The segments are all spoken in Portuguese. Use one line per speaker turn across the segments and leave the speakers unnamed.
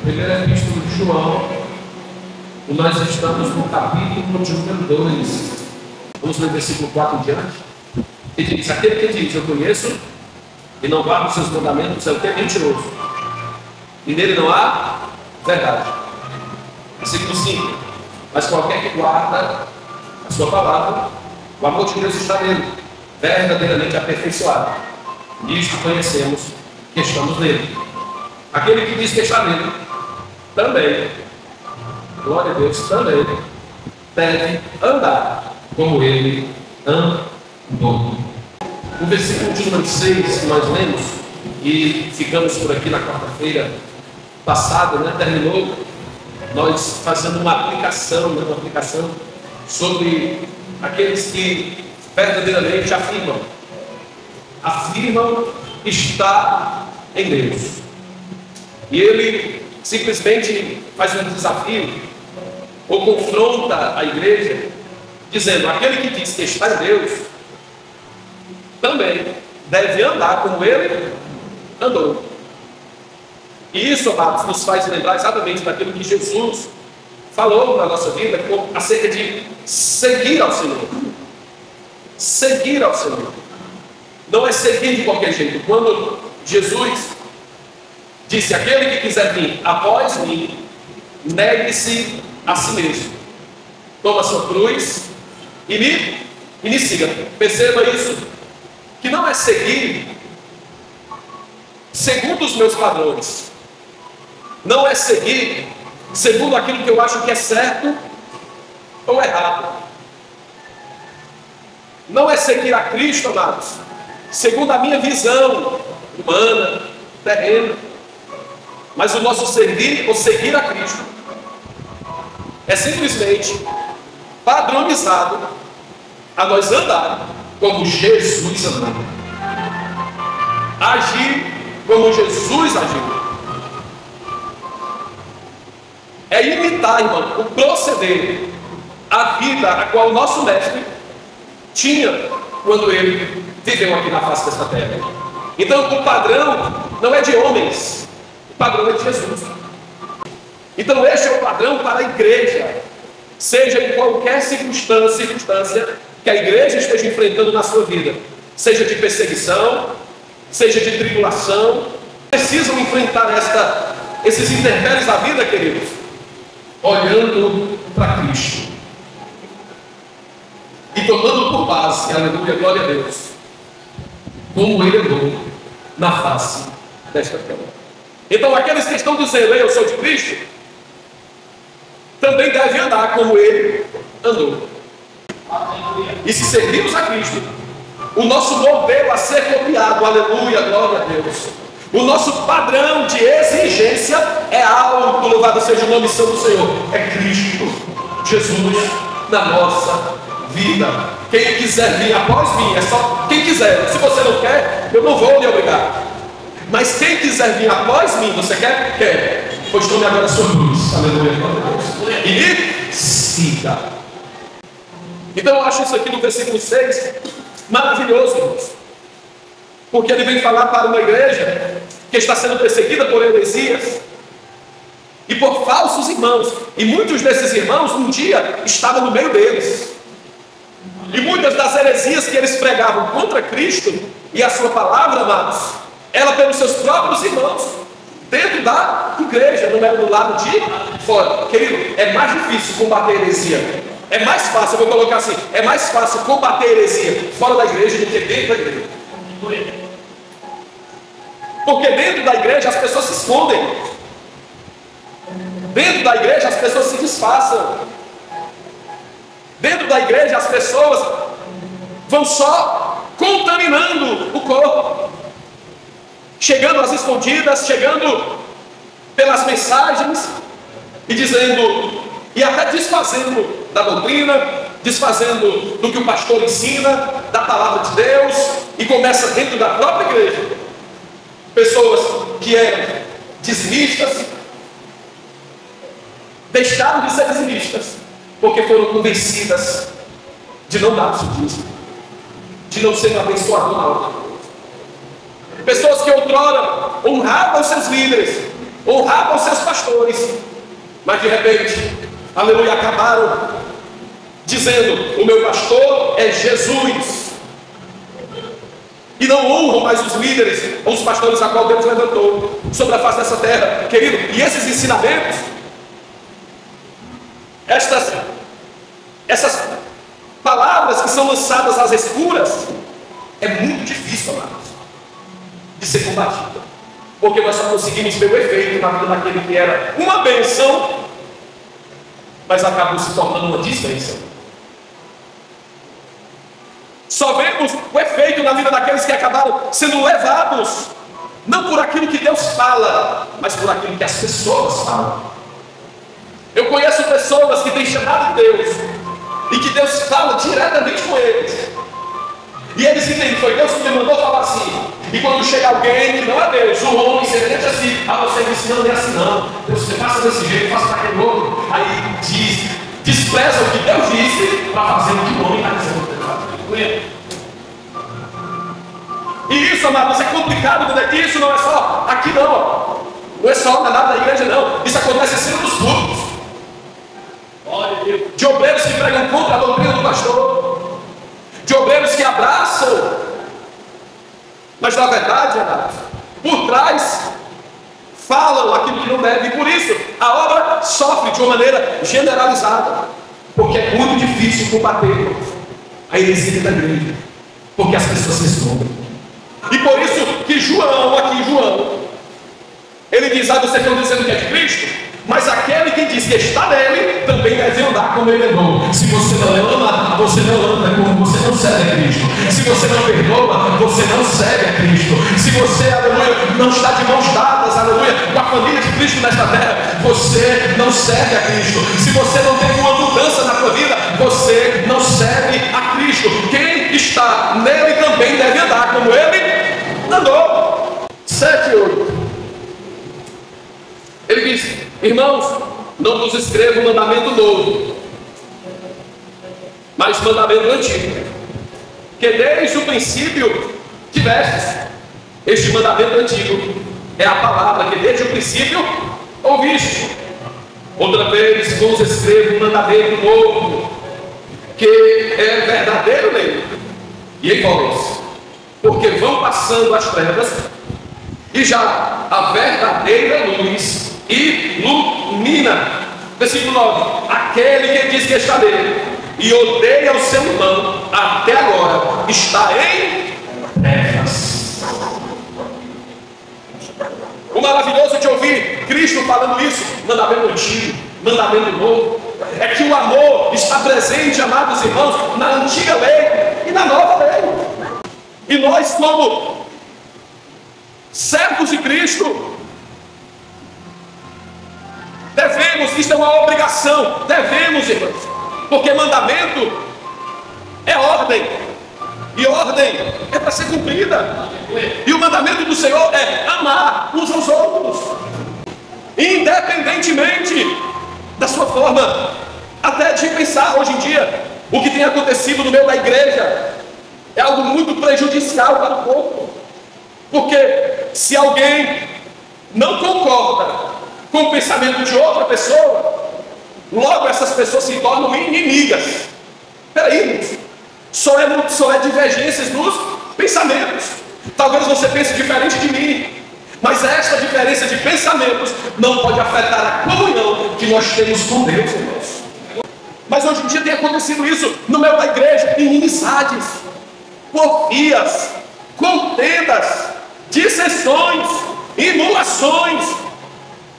Primeira Epístola de João, e nós estamos no capítulo de número 2. Vamos ler o versículo 4 em diante. E diz: aquele que diz, eu conheço, e não guarda os seus mandamentos, é o que é mentiroso, e nele não há verdade. Versículo 5: mas qualquer que guarda a sua palavra, o amor de Deus está nele, verdadeiramente aperfeiçoado. Nisto conhecemos que estamos nele. Aquele que diz que está nele, também, glória a Deus, também deve andar como ele andou. O versículo de número 6 que nós lemos, e ficamos por aqui na quarta-feira passada, terminou nós fazendo uma aplicação sobre aqueles que verdadeiramente afirmam estar em Deus. E ele simplesmente faz um desafio, ou confronta a igreja, dizendo: aquele que diz que está em Deus, também deve andar como ele andou. E isso, amados, nos faz lembrar exatamente daquilo que Jesus falou na nossa vida acerca de seguir ao Senhor. Seguir ao Senhor. Não é seguir de qualquer jeito. Quando Jesus disse: aquele que quiser vir após mim, negue-se a si mesmo, toma a sua cruz e me siga. Perceba isso, que não é seguir segundo os meus padrões, não é seguir segundo aquilo que eu acho que é certo ou errado, não é seguir a Cristo, amados, segundo a minha visão humana, terrena. Mas o nosso seguir a Cristo é simplesmente padronizado a nós andar como Jesus andou, agir como Jesus agiu. É imitar, irmão, o proceder, a vida a qual o nosso mestre tinha quando ele viveu aqui na face desta terra. Então o padrão não é de homens, o padrão é de Jesus. Então este é o padrão para a igreja, seja em qualquer circunstância que a igreja esteja enfrentando na sua vida, seja de perseguição, seja de tribulação. Precisam enfrentar esses intempéries da vida, queridos, olhando para Cristo e tomando por base, aleluia, glória a Deus, como ele andou na face desta terra. Então aqueles que estão dizendo: eu sou de Cristo, também devem andar como ele andou. E se servimos a Cristo, o nosso modelo a ser copiado, aleluia, glória a Deus, o nosso padrão de exigência é alto, louvado seja o nome santo do Senhor, é Cristo Jesus na nossa vida. Quem quiser vir após mim, é só quem quiser. Se você não quer, eu não vou lhe obrigar. Mas quem quiser vir após mim, você quer? Quer. Pois tome agora a sua cruz, aleluia, glória a Deus, e me siga. Então eu acho isso aqui no versículo 6 maravilhoso, irmãos, porque ele vem falar para uma igreja que está sendo perseguida por heresias e por falsos irmãos, e muitos desses irmãos um dia estavam no meio deles, e muitas das heresias que eles pregavam contra Cristo e a sua palavra, amados, ela pelos seus próprios irmãos dentro da igreja, não era do lado de fora. Querido, é mais difícil combater heresia, é mais fácil, eu vou colocar assim, é mais fácil combater heresia fora da igreja do que dentro da igreja. Porque dentro da igreja as pessoas se escondem, dentro da igreja as pessoas se disfarçam, dentro da igreja as pessoas vão só contaminando o corpo, chegando às escondidas, chegando pelas mensagens e dizendo, e até desfazendo da doutrina, desfazendo do que o pastor ensina, da palavra de Deus, e começa dentro da própria igreja. Pessoas que eram dizimistas deixaram de ser dizimistas porque foram convencidas de não dar o seu dízimo, de não ser um abençoador na obra. Pessoas que outrora honravam seus líderes, honravam seus pastores, mas de repente, aleluia, acabaram dizendo: o meu pastor é Jesus. E não honram mais os líderes, ou os pastores a qual Deus levantou sobre a face dessa terra, querido. E esses ensinamentos, essas palavras que são lançadas às escuras, é muito difícil, amados, de ser combatida, porque nós só conseguimos ver o efeito na vida daquele que era uma bênção, mas acabou se tornando uma desbênção. Só vemos o efeito na vida daqueles que acabaram sendo levados, não por aquilo que Deus fala, mas por aquilo que as pessoas falam. Eu conheço pessoas que têm chamado Deus, e que Deus fala diretamente com eles, e eles entendem: foi Deus que me mandou falar assim. E quando chega alguém que não é Deus, um homem semelhante assim, você diz: não é assim não, Deus, você faça desse jeito, faça daquele outro. Aí despreza o que Deus disse para fazer o que o homem está dizendo. E isso, amados, é complicado, né? Isso não é só aqui não, não é só na nada da igreja não, isso acontece sempre nos cultos, de obreiros que pregam contra a doutrina do pastor, de obreiros que abraçam, mas na verdade, amados, por trás falam aquilo que não deve. E por isso a obra sofre de uma maneira generalizada, porque é muito difícil combater a heresia da igreja, porque as pessoas se escondem. E por isso que João, ele diz: vocês estão dizendo que é de Cristo, mas aquele que diz que está nele também deve andar como ele andou. Se você não ama, você não anda como, você não serve a Cristo. Se você não perdoa, você não serve a Cristo. Se você, aleluia, não está de mãos dadas, aleluia, com a família de Cristo nesta terra, você não serve a Cristo. Se você não tem uma mudança na sua vida, você não serve a Cristo. Quem está nele também deve andar como ele andou. 7 e 8. Ele diz: irmãos, não vos escrevo um mandamento novo, mas mandamento antigo, que desde o princípio tivestes. Este mandamento antigo é a palavra que desde o princípio ouviste. Outra vez vos escrevo um mandamento novo, que é verdadeiro nele e em vós, porque vão passando as trevas e já a verdadeira luz ilumina. Versículo 9: aquele que diz que está nele e odeia o seu irmão até agora está em trevas. O maravilhoso de ouvir Cristo falando isso, mandamento antigo, mandamento novo, é que o amor está presente, amados irmãos, na antiga lei e na nova lei. E nós, como servos de Cristo, devemos, isto é uma obrigação, devemos, irmãos, porque mandamento é ordem, e ordem é para ser cumprida. E o mandamento do Senhor é amar uns aos outros, independentemente da sua forma até de pensar. Hoje em dia, o que tem acontecido no meio da igreja é algo muito prejudicial para o povo, porque se alguém não concorda com o pensamento de outra pessoa, logo essas pessoas se tornam inimigas. Peraí, só é divergências nos pensamentos. Talvez você pense diferente de mim, mas esta diferença de pensamentos não pode afetar a comunhão que nós temos com Deus, irmãos. Mas hoje em dia tem acontecido isso no meio da igreja: inimizades, porfias, contendas, dissensões, emulações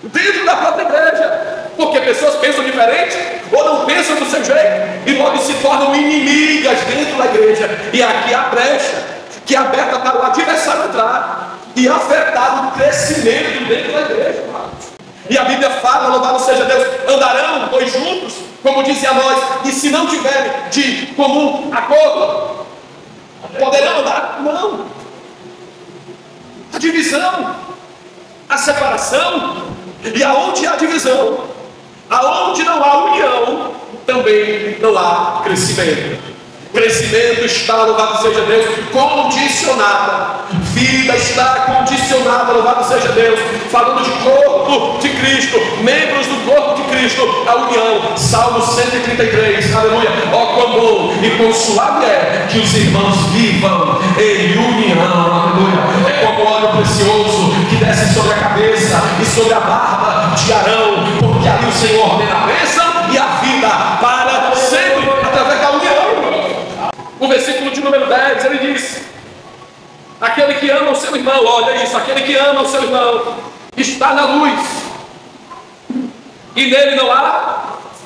dentro da própria igreja, porque pessoas pensam diferente ou não pensam do seu jeito e logo se tornam inimigas dentro da igreja. E aqui a brecha que é aberta para o adversário entrar e afetar o crescimento dentro da igreja. E a Bíblia fala, louvado seja Deus, andarão dois juntos, como dizia nós, e se não tiverem de comum acordo, poderão andar? Não. A divisão, a separação, e aonde há divisão, aonde não há união, também não há crescimento. Crescimento está, louvado seja Deus, condicionada. Vida está condicionada, louvado seja Deus. Falando de corpo de Cristo, membros do corpo de Cristo, a união. Salmo 133, aleluia. Ó, quão bom e quão suave é que os irmãos vivam em união, aleluia. É como óleo precioso que desce sobre a cabeça e sobre a barba de Arão, porque ali o Senhor ordena a bênção e a vida para sempre, através da união. O versículo de número 10, ele diz: aquele que ama o seu irmão, olha isso, aquele que ama o seu irmão está na luz, e nele não há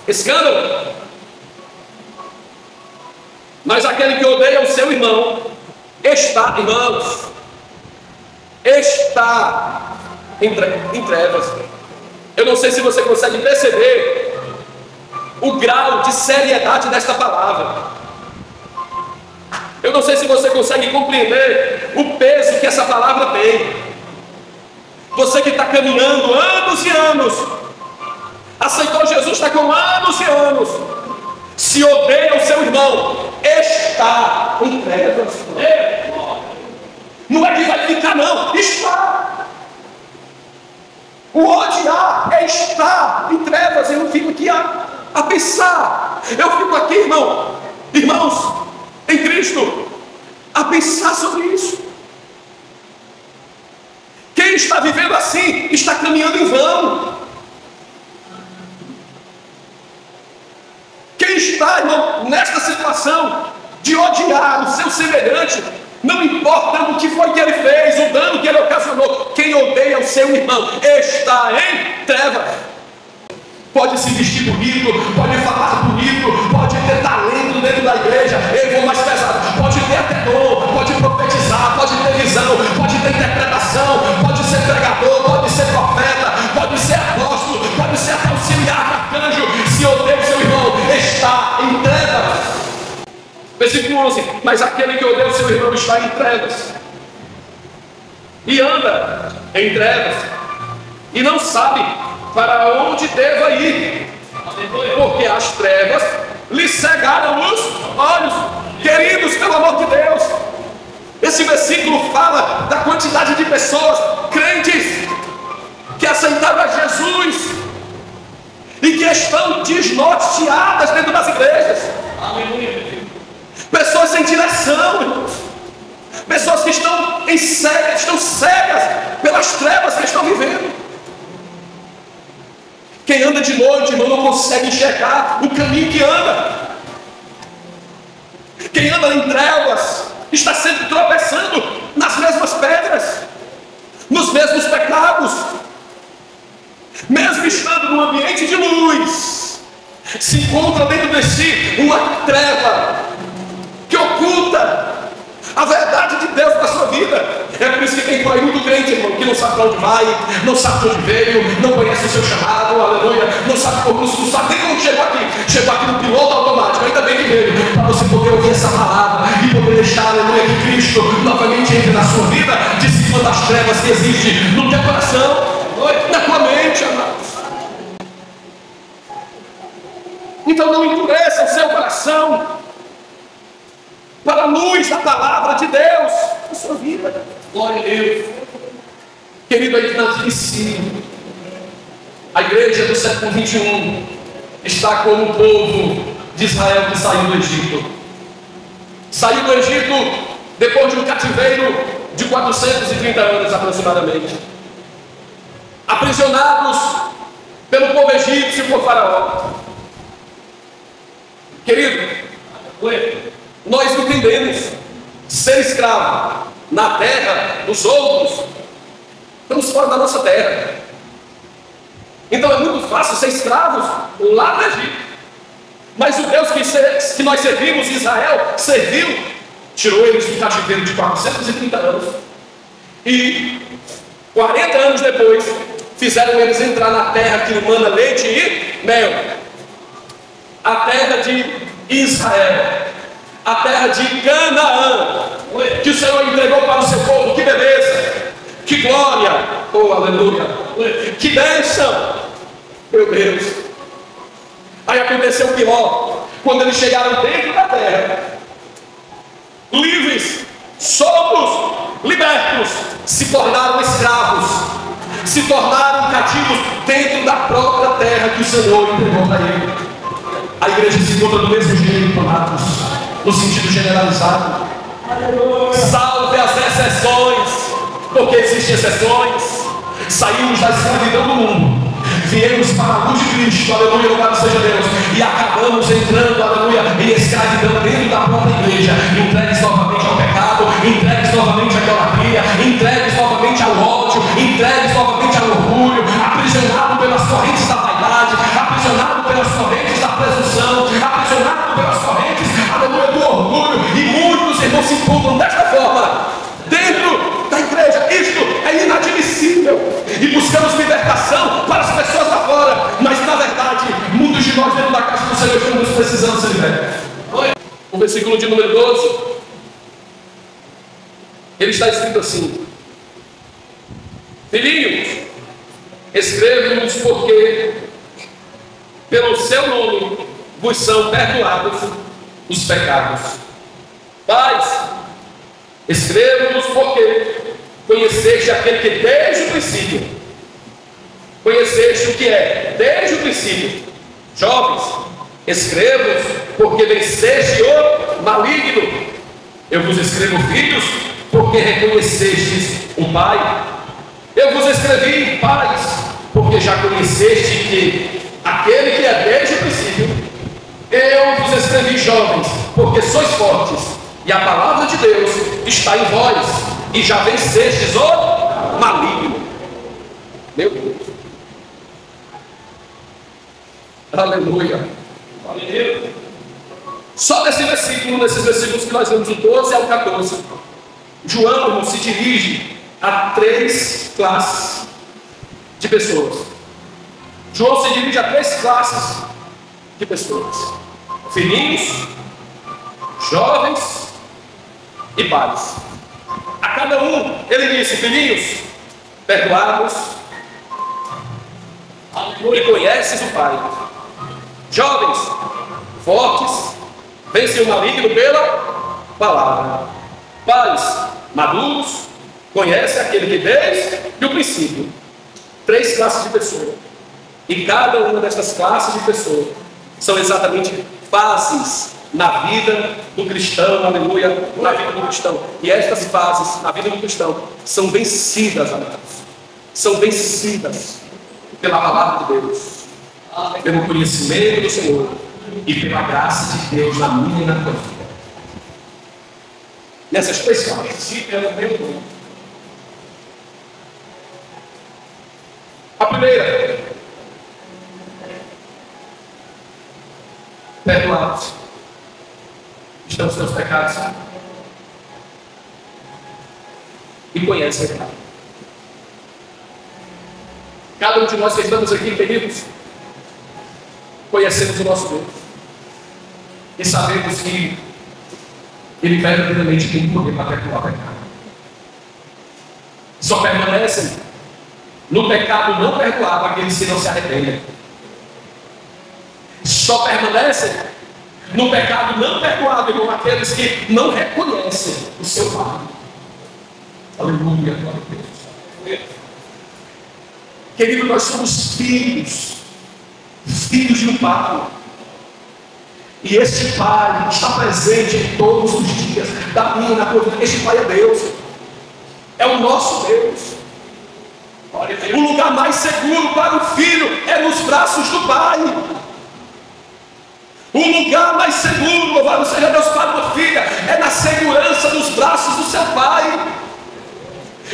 escândalo. Mas aquele que odeia o seu irmão está, irmãos, está em trevas. Eu não sei se você consegue perceber o grau de seriedade desta palavra. Eu não sei se você consegue compreender o peso que essa palavra tem. Você que está caminhando anos e anos, aceitou Jesus, está com anos e anos, se odeia o seu irmão, está em trevas. Não é que vai ficar, não, está. O odiar é estar em trevas. Eu fico aqui a pensar. Eu fico aqui, irmãos, em Cristo, a pensar sobre isso. Quem está vivendo assim está caminhando em vão. Quem está, irmão, nesta situação de odiar o seu semelhante, não importa o que foi que ele fez, o dano que ele ocasionou, quem odeia o seu irmão está em trevas. Pode se vestir bonito, pode falar bonito, pode ter talento dentro da igreja, eu vou mais pesado, pode ter até dom, pode profetizar, pode ter visão, pode ter interpretação, pode ser pregador, pode ser profeta, pode ser apóstolo, pode ser até auxiliar, arcanjo. Se odeia o seu irmão, está em trevas. Versículo 11: mas aquele que odeia o seu irmão está em trevas, e anda em trevas, e não sabe para onde deva ir, porque as trevas lhe cegaram os olhos. Queridos, pelo amor de Deus, esse versículo fala da quantidade de pessoas crentes que aceitaram a Jesus e que estão desnorteadas dentro das igrejas. Pessoas sem direção, irmãos. Pessoas que estão cegas pelas trevas que estão vivendo. Quem anda de noite, irmão, não consegue enxergar o caminho que anda. Quem anda em trevas está sempre tropeçando nas mesmas pedras, nos mesmos pecados. Mesmo estando num ambiente de luz, se encontra dentro de si uma treva que oculta a verdade de Deus para a sua vida. É por isso que tem por aí muito crente, irmão, que não sabe para onde vai, não sabe de onde veio, não conhece o seu chamado, aleluia, não sabe como, não sabe nem como chegou aqui no piloto automático. Ainda bem que veio, para você poder ouvir essa palavra e poder deixar, aleluia, que Cristo novamente entre na sua vida, de cima das trevas que existe no teu coração, na tua mente, amados. Então não endureça o seu coração para a luz da palavra de Deus na sua vida. Glória a Deus. Querido, aí diante de si, a igreja do século 21 está como o povo de Israel que saiu do Egito. Saiu do Egito depois de um cativeiro de 430 anos aproximadamente, aprisionados pelo povo egípcio por Faraó. Querido, nós entendemos ser escravo na terra dos outros. Estamos fora da nossa terra. Então é muito fácil ser escravos lá no Egito. Mas o Deus que nós servimos, Israel serviu, tirou eles do cativeiro de 430 anos. E 40 anos depois, fizeram eles entrar na terra que mana leite e mel. A terra de Israel, a terra de Canaã, que o Senhor entregou para o seu povo. Que beleza, que glória, oh aleluia, que bênção, meu Deus. Aí aconteceu o pior, quando eles chegaram dentro da terra, séculos se tornaram escravos, se tornaram cativos dentro da própria terra que o Senhor entregou para ele. A igreja se encontra do mesmo jeito, amados, no sentido generalizado. Salve as exceções, porque existem exceções. Saímos da escravidão do mundo, viemos para a luz de Cristo, aleluia, louvado seja Deus, e acabamos entrando, aleluia, em escravidão dentro da própria igreja, entregues novamente ao pecado, entregues novamente à idolatria, entregues novamente ao ódio, entregues novamente ao orgulho, aprisionado pelas correntes da vaidade, aprisionado pelas correntes da presunção, aprisionado pelas correntes, aleluia, do orgulho, e muitos irmãos se encontram desta forma dentro da igreja. Isto é inadmissível, e buscamos libertação para as pessoas lá fora, mas na verdade muitos de nós dentro da casa do Senhor estamos precisando ser libertos. O versículo de número 12, ele está escrito assim: filhinhos, escrevo-vos porque pelo seu nome vos são perdoados os pecados. Pais, escrevo-vos porque conheceste aquele que desde o princípio, conheceste o que é desde o princípio. Jovens, escrevo-vos porque venceste o maligno. Eu vos escrevo, filhos, porque reconhecestes o Pai. Eu vos escrevi, pais, porque já conheceste que aquele que é desde o princípio. Eu vos escrevi, jovens, porque sois fortes, e a palavra de Deus está em vós, e já vencestes o maligno. Meu Deus. Aleluia. Aleluia. Só nesse versículo, nesses versículos que nós vemos do 12 ao 14, João, irmão, se dirige a 3 classes de pessoas. João se dirige a 3 classes de pessoas: filhinhos, jovens e pais. A cada um ele disse: filhinhos, perdoados, e conheces o Pai. Jovens, fortes, vencem o maligno pela palavra. Pais, maduros, conhecem aquele que desde o princípio. 3 classes de pessoas, e cada uma destas classes de pessoas são exatamente fases na vida do cristão, aleluia, na vida do cristão. E estas fases na vida do cristão são vencidas, amados, são vencidas pela palavra de Deus, pelo conhecimento do Senhor e pela graça de Deus na minha e na tua vida. Nessas 3 classes, a primeira: perdoados estão os seus pecados e conhecem a verdade. Cada um de nós que estamos aqui, queridos, conhecemos o nosso Deus e sabemos que Ele verdadeiramente tem poder para perdoar o pecado. Só permanecem no pecado não perdoado aqueles que não se arrependem. Só permanecem no pecado não perdoado, como aqueles que não reconhecem o seu Pai. Aleluia, glória a Deus. Querido, nós somos filhos de um Pai. E este Pai está presente em todos os dias da minha e na tua vida. Este Pai é Deus, é o nosso Deus. O lugar mais seguro para o filho é nos braços do Pai. O lugar mais seguro, louvado seja Deus, para uma filha é na segurança dos braços do seu Pai.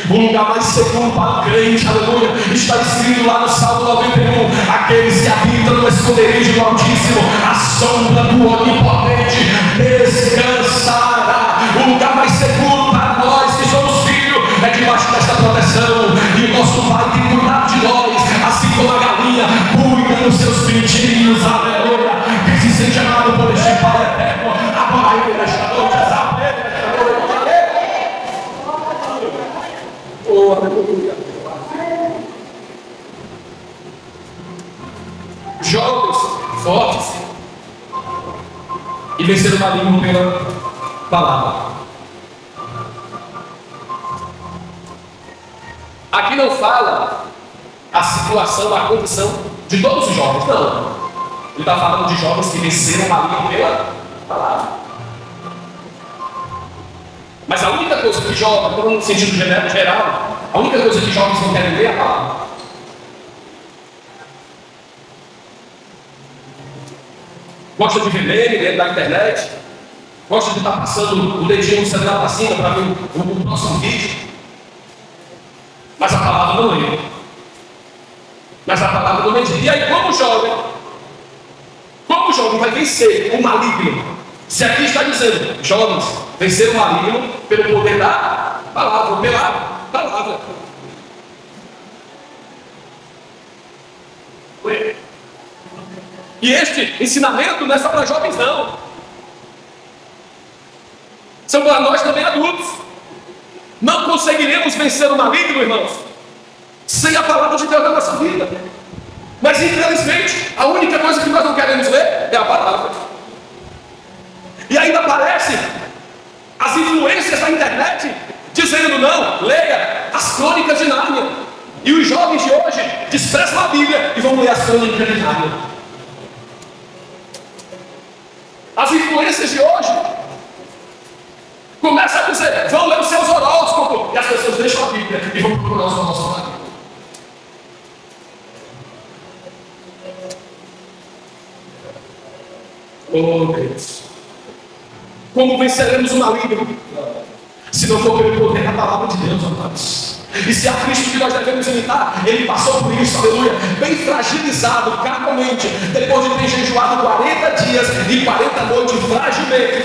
O lugar mais seguro para o crente, aleluia, está escrito lá no Salmo 91: aqueles que habitam no esconderijo do Altíssimo, a sombra do Onipotente descansará. O lugar mais seguro para nós que somos filhos é debaixo desta proteção, e o nosso Pai tem cuidado de nós, assim como a galinha cuida dos seus pintinhos, aleluia. Que se sente amado por este Pai eterno, agora ele nesta noite, oh, aleluia. Jovens, fortes, e vencer o maligno pela palavra. Aqui não fala a situação, a condição de todos os jovens, não. Ele está falando de jovens que venceram a maligno pela palavra. Mas a única coisa que jovens, no sentido geral, a única coisa que jovens não querem ler é a palavra. Gosta de ver meme dentro da internet, gosta de estar passando o dedinho no celular para cima para ver o próximo vídeo. Mas a palavra não lê. Mas a palavra não lê. E aí, como o jovem vai vencer o maligno? Se aqui está dizendo, jovens, vencer o maligno pelo poder da palavra, pela palavra. E este ensinamento não é só para jovens, não. São para nós também adultos. Não conseguiremos vencer o maligno, irmãos, sem a palavra de Deus na nossa vida. Mas infelizmente, a única coisa que nós não queremos ler é a palavra. E ainda aparecem as influências da internet dizendo: não, leia as crônicas de Nárnia. E os jovens de hoje desprezam a Bíblia e vão ler as crônicas de Nárnia. As influências de hoje começam a dizer: vão ler os seus horóscopos. E as pessoas deixam a Bíblia e vão procurar os horóscopos na Bíblia. Oh Deus, como venceremos o maligno se não for pelo poder da palavra de Deus, amados? E se a Cristo que nós devemos imitar, ele passou por isso, aleluia, bem fragilizado carnalmente, depois de ter jejuado 40 dias e 40 noites,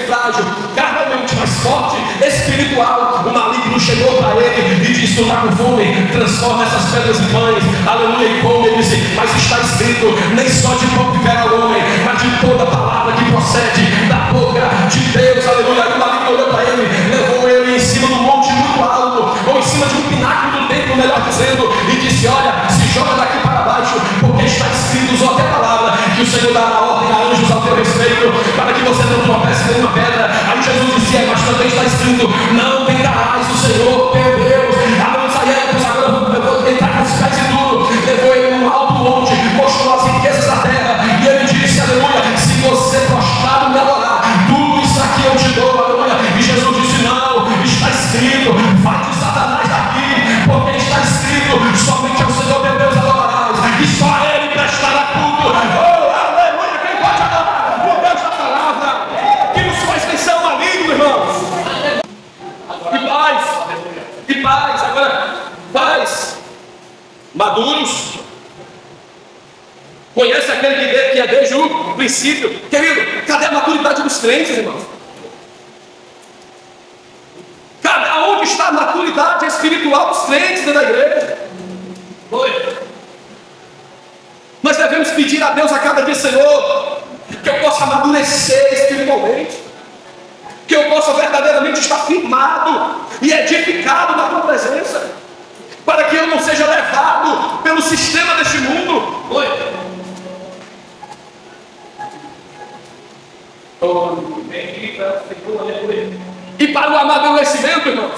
frágil, carnalmente, mas forte, espiritual. O maligno chegou para ele e disse: tu está com fome, transforma essas pedras em pães, aleluia, e come. Ele disse: mas está escrito, nem só de pão viverá o homem, mas de toda palavra que procede da boca de Deus, aleluia. E o maligno olhou para ele, levou ele em cima de um monte muito alto, ou em cima de um pináculo do templo, melhor dizendo, e disse: olha, se joga daqui para baixo, porque está escrito, usou até a palavra, que o Senhor dará ordem a anjos ao teu respeito, para que você não tropece nenhuma pedra. Aí Jesus dizia: mas também está escrito, não tentarás o Senhor teu Deus. A Israel, agora eu vou entrar com os pés e tudo. Levou ele num alto monte, mostrou as riquezas da terra, e ele disse: aleluia, se você prostrado me adorar, tudo isso aqui eu te dou, aleluia. E Jesus disse: não, está escrito, vai de Satanás daqui, porque está escrito, somente ao Senhor teu Deus adorarás, e só a Ele prestará culto. Oh, aleluia, quem pode adorar o Deus da palavra, que nos faz vencer o maligno, irmãos. E paz, agora, paz, maduros, conhece aquele que é desde o princípio. Querido, cadê a maturidade dos crentes, irmãos? Onde está a maturidade espiritual dos crentes dentro da igreja? Nós devemos pedir a Deus a cada dia: Senhor, que eu possa amadurecer espiritualmente, que eu possa verdadeiramente estar firmado e edificado na tua presença, para que eu não seja levado pelo sistema deste mundo. E para o amadurecimento, irmãos,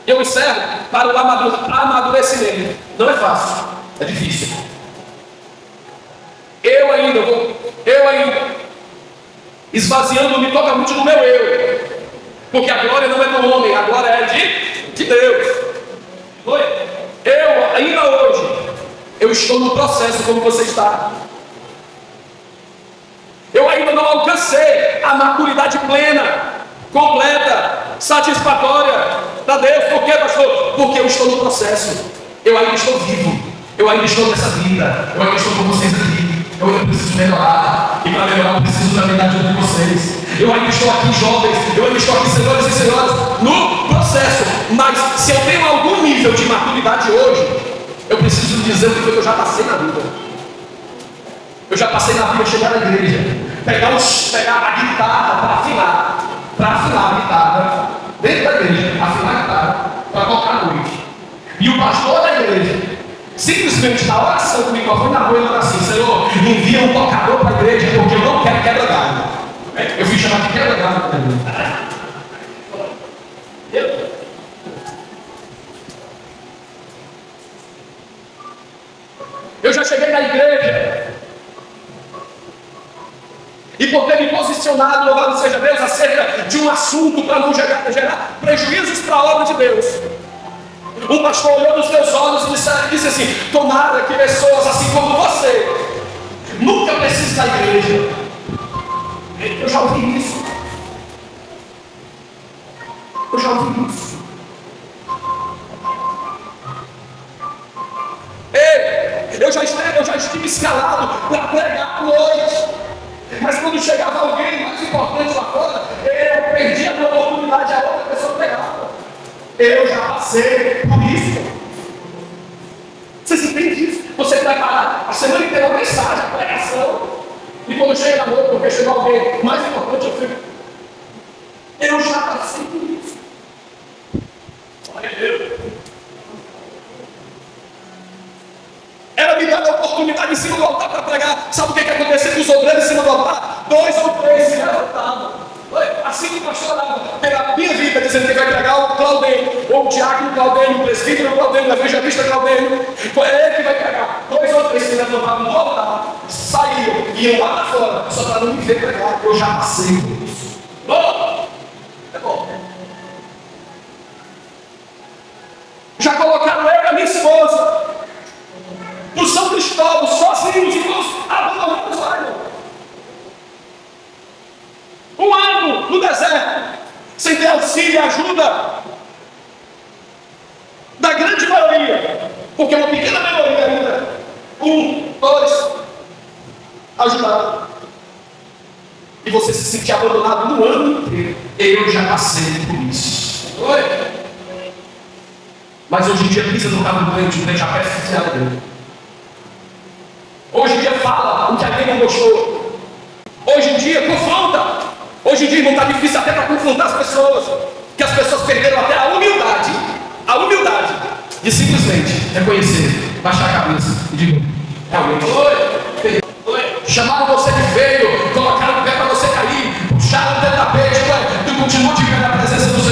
eu observo, para o amadurecimento não é fácil, é difícil. Eu ainda esvaziando-me totalmente do meu eu, porque a glória não é do homem, a glória é de Deus. Eu ainda hoje, eu estou no processo como você está. Eu ainda não alcancei a maturidade plena, completa, satisfatória para Deus. Por quê, pastor? Porque eu estou no processo. Eu ainda estou vivo. Eu ainda estou nessa vida. Eu ainda estou com vocês aqui. Eu ainda preciso melhorar. E para melhorar eu preciso da verdade de vocês. Eu ainda estou aqui, jovens. Eu ainda estou aqui, senhores e senhoras, no processo. Mas se eu tenho algum nível de maturidade hoje, eu preciso dizer o que foi que eu já passei na vida. Eu já passei na vida, chegar na igreja, pegar a guitarra para afinar a guitarra dentro da igreja, afinar a guitarra para tocar à noite. E o pastor da igreja, simplesmente na oração do microfone na rua, ele fala assim: Senhor, envia um tocador para a igreja, porque eu não quero quebra-galho. Eu fui chamado de quebra-galho para a igreja. questionado, louvado seja Deus, acerca de um assunto para não gerar prejuízos para a obra de Deus. Um pastor olhou nos meus olhos e disse assim: tomara que pessoas assim como você nunca precisem da igreja. Eu já ouvi isso. Eu já ouvi isso. Ei, eu já estive escalado para pregar à noite. Mas quando chegava alguém mais importante lá fora, eu perdia a minha oportunidade, a outra pessoa pegava. Eu já passei por isso. Vocês entendem isso? Você prepara a semana inteira a mensagem, a pregação. E quando chega na noite, porque chegou alguém mais importante, eu fico. Eu já passei por isso. Olha Deus. Ela me dá a oportunidade em cima do altar para pregar. Sabe o que acontecia com os obreiros em cima do altar? 2 ou 3 se levantavam. Assim que o pastor orava pela minha vida, dizendo que vai pregar o Claudênio, ou o diácono Claudênio, o presbítero Claudênio, o evangelista Claudênio, foi ele que vai pregar. 2 ou 3 se levantavam no altar, saíam, iam lá para fora, só para não me ver pregar, eu já passei por isso. Bom, é bom. Já colocaram eu e a minha esposa no São Cristóvão, sozinhos, irmãos, abandonados lá, irmão. 1 ano no deserto, sem ter auxílio e ajuda da grande maioria, porque uma pequena maioria ainda, 1, 2, ajudaram. E você se sentir abandonado no ano inteiro. Eu já passei por isso. Oi? Mas hoje em dia pisa no carro do doente, o doente já peça a dele. Hoje em dia fala o que alguém não gostou. Hoje em dia confronta. Hoje em dia não está difícil até para confrontar as pessoas. Que as pessoas perderam até a humildade de simplesmente reconhecer, baixar a cabeça e dizer: realmente, chamaram você de feio, colocaram o pé para você cair, puxaram o teu tapete, tu continua de pé na presença do Senhor.